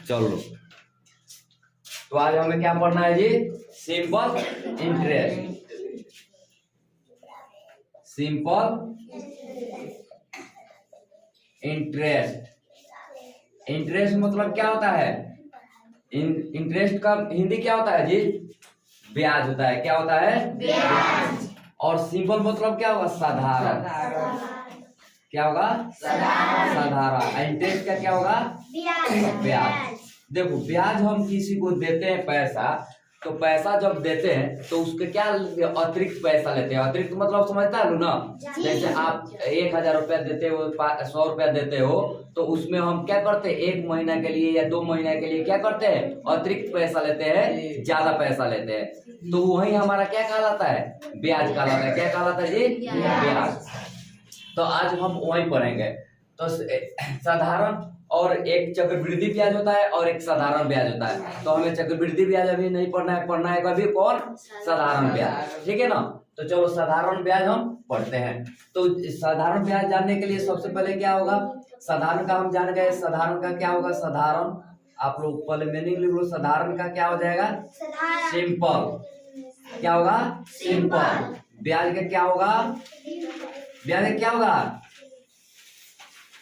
चलो तो आज हमें क्या पढ़ना है जी? Simple interest. Simple interest. Interest मतलब क्या होता है? इंटरेस्ट का हिंदी क्या होता है जी? ब्याज होता है। क्या होता है? ब्याज। और सिंपल मतलब क्या होगा? साधारण। क्या होगा? साधारण। इंटरेस्ट का क्या होगा? ब्याज। देखो ब्याज हम किसी को देते हैं पैसा, तो पैसा जब देते हैं तो उसके क्या अतिरिक्त पैसा लेते हैं। अतिरिक्त मतलब समझता है ना? जैसे आप 1000 रुपया देते हो, 100 रुपया देते हो, तो उसमें हम क्या करते हैं? 1 महीना के लिए या 2 महीना के लिए क्या करते हैं? अतिरिक्त पैसा लेते हैं, ज्यादा पैसा लेते हैं। तो वही हमारा क्या कहलाता है? ब्याज कहलाता है। क्या कहलाता है जी? ब्याज। तो आज हम वही पढ़ेंगे। तो साधारण और एक चक्रवृद्धि ब्याज होता है और एक साधारण ब्याज होता है। तो हमें चक्रवृद्धि ब्याज अभी नहीं पढ़ना है, पढ़ना है कभी कौन? साधारण ब्याज। ठीक है ना? तो चलो साधारण ब्याज हम पढ़ते हैं। तो साधारण ब्याज जानने के लिए सबसे पहले क्या होगा? साधारण का हम जान गए। साधारण का क्या होगा? साधारण, आप लोग पहले मीनिंग लिख लो। साधारण का क्या हो जाएगा? सिंपल। क्या होगा? सिंपल। ब्याज का क्या होगा? ब्याज का क्या होगा?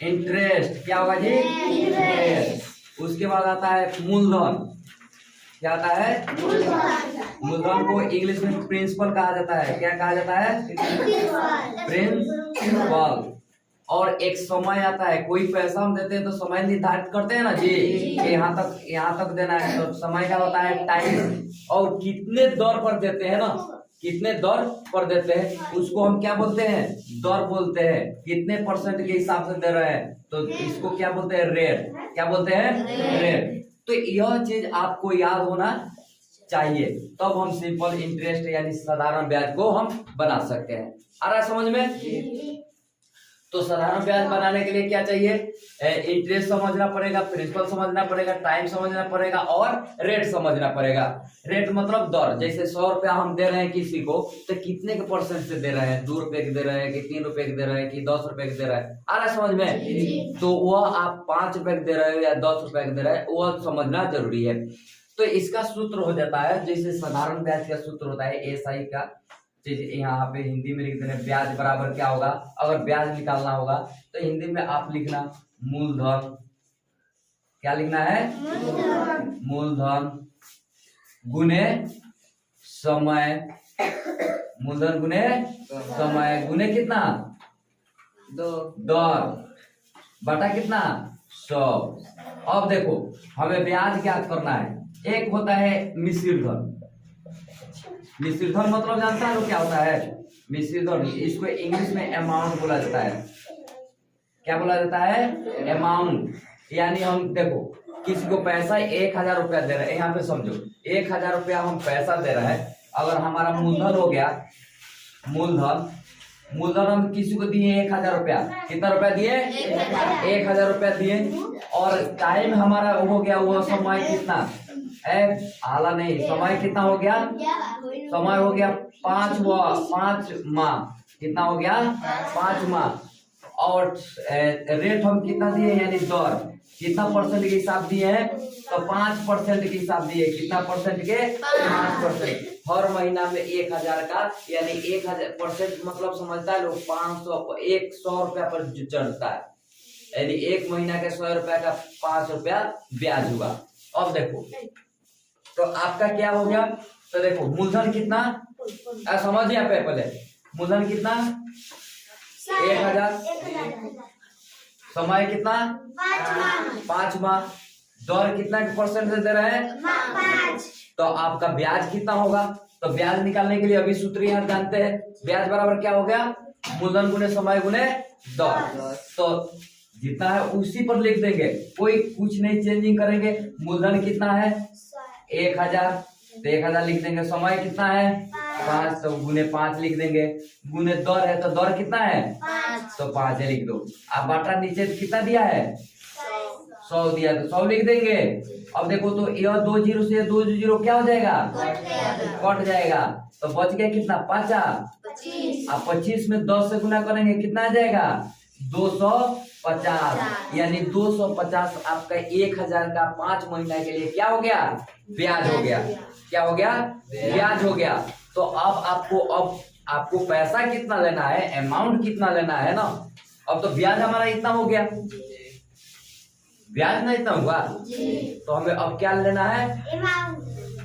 इंटरेस्ट। क्या होगा जी? इंटरेस्ट। उसके बाद आता है मूलधन। क्या आता है? मूलधन को इंग्लिश में प्रिंसिपल कहा जाता है। क्या कहा जाता है? प्रिंसिपल। और एक समय आता है। कोई पैसा हम देते हैं तो समय निर्धारित करते हैं ना जी, यहाँ तक देना है, तो समय का होता है टाइम। और कितने दर पर देते हैं ना, कितने दर पर देते हैं उसको हम क्या बोलते हैं? दर बोलते हैं। कितने परसेंट के हिसाब से दे रहे हैं तो इसको क्या बोलते हैं? रेट। क्या बोलते हैं? रेट। तो यह चीज आपको याद होना चाहिए, तब हम सिंपल इंटरेस्ट यानी साधारण ब्याज को हम बना सकते हैं। आ रहा है समझ में? तो साधारण ब्याज बनाने के लिए क्या चाहिए? इंटरेस्ट समझना पड़ेगा, प्रिंसिपल समझना पड़ेगा, टाइम समझना पड़ेगा और रेट समझना पड़ेगा। रेट मतलब दर। जैसे 100 रुपया हम दे रहे हैं किसी को, तो कितने के परसेंट से दे रहे हैं? 2 रुपए के दे रहे हैं कि 3 रुपए के दे रहे हैं कि 10 रुपए के दे रहे हैं? आ रहा है समझ में? तो वह आप 5 रुपए के दे रहे हो या 10 रुपए के दे रहे हैं, वह समझना जरूरी है। तो इसका सूत्र हो जाता है, जैसे साधारण ब्याज का सूत्र होता है SI का। यहाँ पे हिंदी में लिख देना ब्याज बराबर क्या होगा? अगर ब्याज निकालना होगा तो हिंदी में आप लिखना मूलधन। क्या लिखना है? मूलधन गुने समय। मूलधन गुने समय गुने कितना? दर बटा कितना? 100। अब देखो हमें ब्याज ज्ञात करना है। एक होता है मिश्रित धन। मिश्रित धन मतलब जानता है लोग क्या होता है? मिश्रित धन, इसको इंग्लिश में अमाउंट बोला जाता है। क्या बोला जाता है? अमाउंट। यानी हम देखो किसी को पैसा 1000 रुपया दे रहे हैं, यहाँ पे समझो 1000 रुपया हम पैसा दे रहे हैं। अगर हमारा मूलधन हो गया, मूलधन हम किसी को दिए 1000 रुपया। कितना रुपया दिए? 1000 रुपया दिए। और टाइम हमारा हो गया, वो समय कितना? आला नहीं, समय कितना हो गया? समय हो गया 5 माह। कितना हो गया? 5 माह। और रेट हम कितना दिए यानी दर कितना परसेंट के हिसाब दिए हैं? तो 5% के हिसाब दिए। कितना परसेंट के? 5%। हर महीना में 1000 का यानी 1000% मतलब समझता है लोग 500 100 रुपया पर चढ़ता है, यानी 1 महीना के 100 रुपया का 5 रुपया ब्याज हुआ। अब देखो तो आपका क्या हो गया? तो देखो मूलधन कितना समझिए आप पहले। मूलधन कितना? 1000। समय कितना? 5 माह। दर कितना परसेंट से दे रहे हैं? 5। तो आपका ब्याज कितना होगा? तो ब्याज निकालने के लिए अभी सूत्र यहाँ जानते हैं। ब्याज बराबर क्या हो गया? मूलधन गुने समय गुने दर। तो जितना है उसी पर लिख देंगे, कोई कुछ नहीं चेंजिंग करेंगे। मूलधन कितना है? 1000, तो 1000 लिख देंगे। समय कितना है? 5, तो गुने 5 लिख देंगे। गुने दर है तो दर कितना है? 5, तो 5 लिख दो। अब बाटा नीचे कितना दिया है? 100 दिया, तो 100 लिख देंगे। अब देखो तो यह 2 जीरो से 2 जीरो क्या हो जाएगा? कट जाएगा। तो बच गया कितना? 5। अब 25 में 10 से गुना करेंगे कितना आ जाएगा? 200 50, यानी 250 आपका 1000 का 5 महीना के लिए क्या हो गया? ब्याज हो गया। क्या हो गया? ब्याज हो गया। तो अब आपको पैसा कितना लेना है, अमाउंट कितना लेना है ना। अब तो ब्याज हमारा इतना हो गया, ब्याज ना इतना हुआ, तो हमें अब क्या लेना है?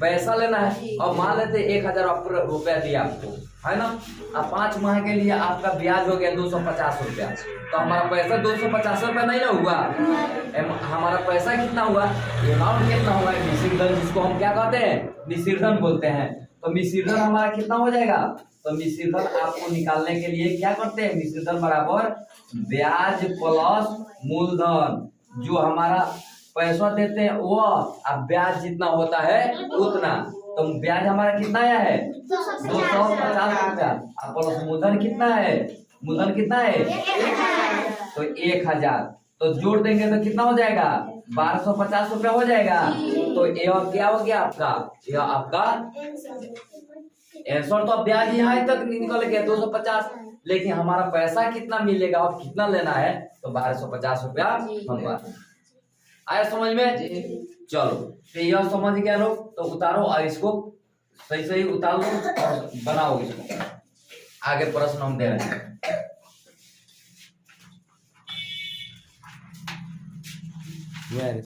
पैसा लेना है। अब मान लेते 1000 रुपया दिया आपको, है ना। अब 5 माह के लिए आपका ब्याज हो गया 250 रुपया। तो हमारा पैसा 250 रुपया नहीं ना हुआ, हमारा पैसा कितना हुआ, अमाउंट कितना हुआ? मिश्रधन, जिसको हम क्या कहते हैं? मिश्रधन बोलते हैं। तो मिश्रधन हमारा कितना हो जाएगा? तो मिश्रधन आपको निकालने के लिए क्या करते हैं? मिश्रधन बराबर ब्याज प्लस मूलधन। जो हमारा पैसा देते हैं वो, अब ब्याज जितना होता है उतना। तो ब्याज हमारा कितना आया है? 250 रुपया। प्लस मूलधन कितना है? मूलधन कितना है? तो 1000। तो जोड़ देंगे तो कितना हो जाएगा? 1250 रुपया हो जाएगा। तो यह क्या हो गया आपका? यह आपका आंसर। तो ब्याज यहाँ तक निकल गया 250, लेकिन हमारा पैसा कितना मिलेगा और कितना लेना है? तो 1250 रुपया होगा। आया समझ में? चलो, तो यह समझ गया लोग, तो उतारो और इसको सही सही उतार लो और बनाओ इसको। आगे प्रश्न हम दे रहे हैं।